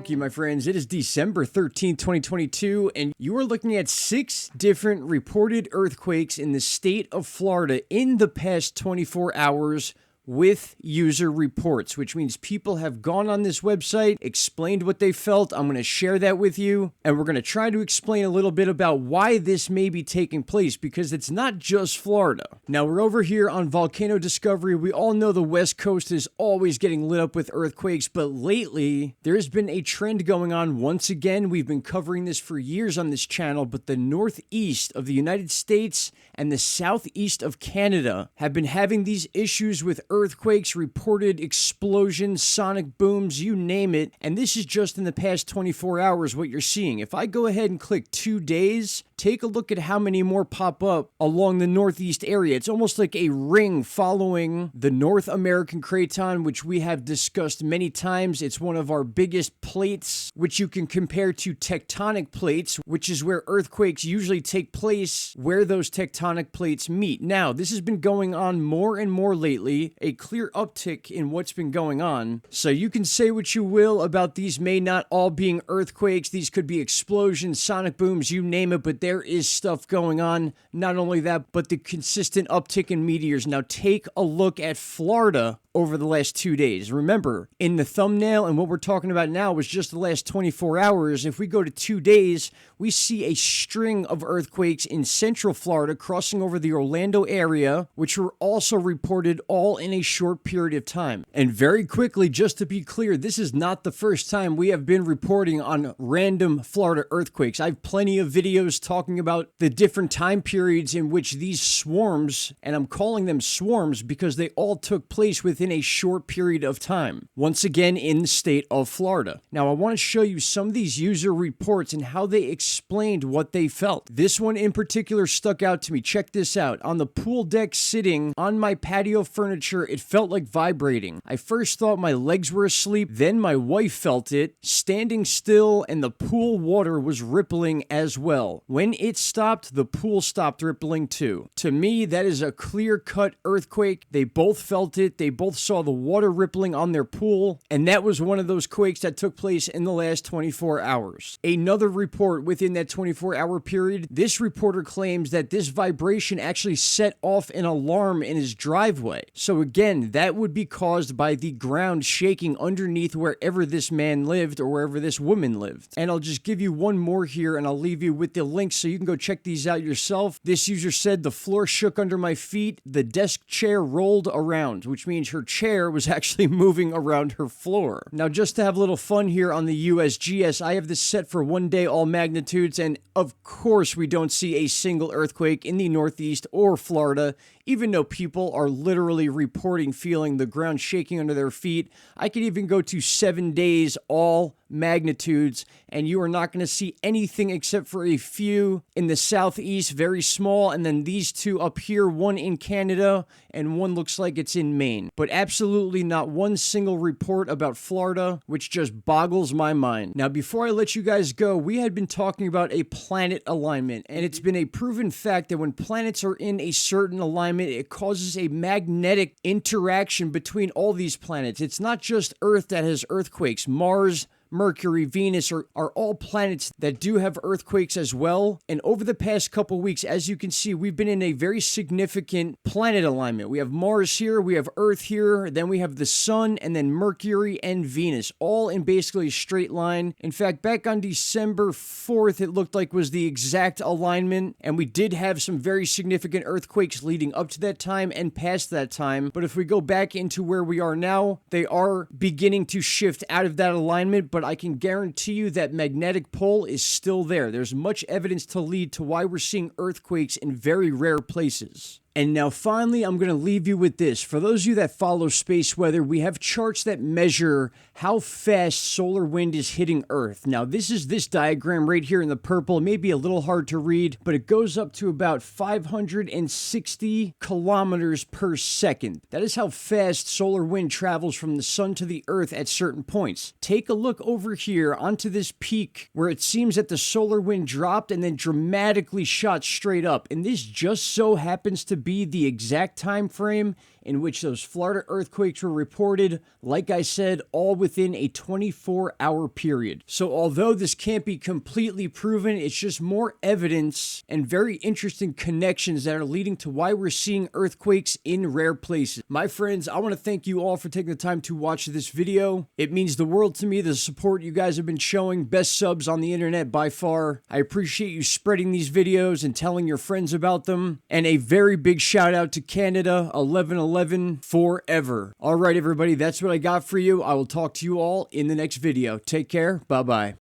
Okie, my friends. It is December 13th, 2022, and you are looking at 6 different reported earthquakes in the state of Florida in the past 24 hours with user reports, which means people have gone on this website, explained what they felt. I'm going to share that with you, and we're going to try to explain a little bit about why this may be taking place, because it's not just Florida. Now, we're over here on Volcano Discovery. We all know the West Coast is always getting lit up with earthquakes, but lately, there's been a trend going on once again. We've been covering this for years on this channel, but the northeast of the United States and the southeast of Canada have been having these issues with earthquakes, reported explosions, sonic booms, you name it. And this is just in the past 24 hours what you're seeing. If I go ahead and click 2 days, take a look at how many more pop up along the northeast area. It's almost like a ring following the North American Craton, which we have discussed many times. It's one of our biggest plates, which you can compare to tectonic plates, which is where earthquakes usually take place, where those tectonic plates meet. Now, this has been going on more and more lately, a clear uptick in what's been going on. So you can say what you will about these may not all being earthquakes. These could be explosions, sonic booms, you name it, but there is stuff going on. Not only that, but the consistent uptick in meteors. Now take a look at Florida over the last 2 days. Remember, in the thumbnail and what we're talking about now was just the last 24 hours. If we go to 2 days, we see a string of earthquakes in central Florida crossing over the Orlando area, which were also reported all in a short period of time. And very quickly, just to be clear, this is not the first time we have been reporting on random Florida earthquakes. I have plenty of videos talking about the different time periods in which these swarms, and I'm calling them swarms because they all took place within a short period of time, once again in the state of Florida. Now, I want to show you some of these user reports and how they explained what they felt. This one in particular stuck out to me. Check this out. On the pool deck, sitting on my patio furniture, it felt like vibrating. I first thought my legs were asleep, then my wife felt it, standing still, and the pool water was rippling as well. When it stopped, the pool stopped rippling too. To me, that is a clear-cut earthquake. They both felt it. They both saw the water rippling on their pool, and that was one of those quakes that took place in the last 24 hours. Another report within that 24-hour period, this reporter claims that this vibration actually set off an alarm in his driveway. So again, that would be caused by the ground shaking underneath wherever this man lived or wherever this woman lived. And I'll just give you one more here, and I'll leave you with the links so you can go check these out yourself. This user said, the floor shook under my feet, the desk chair rolled around, which means her chair was actually moving around her floor. Now, just to have a little fun here on the USGS, I have this set for 1 day all magnitudes, and of course we don't see a single earthquake in the Northeast or Florida, even though people are literally reporting feeling the ground shaking under their feet. I could even go to 7 days all magnitudes, and you are not going to see anything except for a few in the southeast, very small, and then these two up here, one in Canada and one looks like it's in Maine. But absolutely not one single report about Florida, which just boggles my mind. Now, before I let you guys go, we had been talking about a planet alignment, and it's been a proven fact that when planets are in a certain alignment, it causes a magnetic interaction between all these planets. It's not just Earth that has earthquakes. Mars, Mercury, Venus are all planets that do have earthquakes as well. And over the past couple weeks, as you can see, we've been in a very significant planet alignment. We have Mars here, we have Earth here, then we have the Sun, and then Mercury and Venus, all in basically a straight line. In fact, back on December 4th, it looked like was the exact alignment, and we did have some very significant earthquakes leading up to that time and past that time. But if we go back into where we are now, they are beginning to shift out of that alignment, but I can guarantee you that magnetic pole is still there. There's much evidence to lead to why we're seeing earthquakes in very rare places. And now finally, I'm going to leave you with this. For those of you that follow space weather, we have charts that measure how fast solar wind is hitting Earth. Now, this is this diagram right here in the purple. It may be a little hard to read, but it goes up to about 560 kilometers per second. That is how fast solar wind travels from the sun to the Earth at certain points. Take a look over here onto this peak where it seems that the solar wind dropped and then dramatically shot straight up. And this just so happens to be the exact time frame in which those Florida earthquakes were reported, like I said, all within a 24-hour period. So although this can't be completely proven, it's just more evidence and very interesting connections that are leading to why we're seeing earthquakes in rare places. My friends, I want to thank you all for taking the time to watch this video. It means the world to me, the support you guys have been showing. Best subs on the internet by far. I appreciate you spreading these videos and telling your friends about them. And a very big shout out to Canada, 1111 forever. All right, everybody, that's what I got for you. I will talk to you all in the next video. Take care. Bye-bye.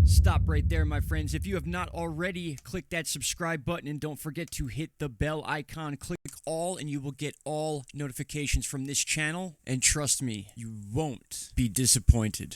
Stop right there, my friends. If you have not already, click that subscribe button and don't forget to hit the bell icon. Click all and you will get all notifications from this channel. And trust me, you won't be disappointed.